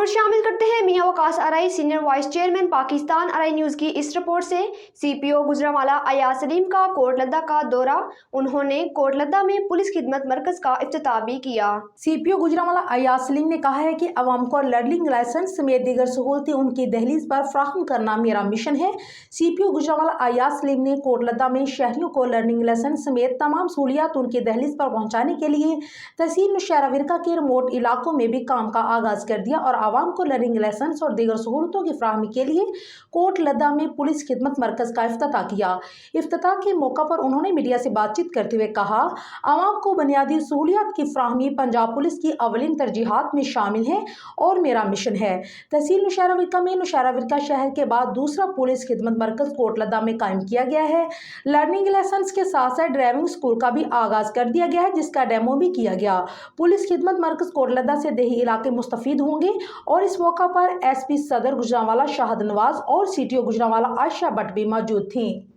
खबर शामिल करते हैं मियां वकास अराई, सीनियर वाइस चेयरमैन पाकिस्तान अराई न्यूज़ की इस रिपोर्ट से। सीपीओ गुजरांवाला अयाज सलीम का कोटलद्दा का दौरा। उन्होंने कोटलद्दा में पुलिस खिदमत मरकज का इफ्तिताह भी किया। सीपीओ गुजरांवाला अयाज सलीम ने कहा है कि अवाम को लर्निंग लाइसेंस समेत दीगर सहूलतें उनकी दहलीज पर फराहम करना मेरा मिशन है। सीपीओ गुजरांवाला अयाज सलीम ने कोटलद्दा में शहरियों को लर्निंग लाइसेंस समेत तमाम सहूलियात उनकी दहलीज पर पहुँचाने के लिए तहसील नौशहरा विरका के रिमोट इलाकों में भी काम का आगाज कर दिया और आवाम को लर्निंग लाइसेंस और दीगर सहूलतों की फराहमी के लिए कोटलद्दा में पुलिस खिदमत मरकज का इफ्तिताह किया। इफ्तिताह के मौका पर उन्होंने मीडिया से बातचीत करते हुए कहा, आवाम को बुनियादी सहूलियात की फराहमी पंजाब पुलिस की अवलिन तरजीहात में शामिल है और मेरा मिशन है। तहसील नौशहरा विरका में नौशहरा विरका शहर के बाद दूसरा पुलिस खिदमत मरकज कोटलद्दा में कायम किया गया है। लर्निंग लाइसेंस के साथ साथ ड्राइविंग स्कूल का भी आगाज कर दिया गया है, जिसका डेमो भी किया गया। पुलिस खिदमत मरकज कोटलद्दा से देही इलाके मुस्तफीद होंगे और इस मौका पर एसपी सदर गुजरांवाला शाहद नवाज और सीटीओ गुजरांवाला आयशा भट्ट भी मौजूद थीं।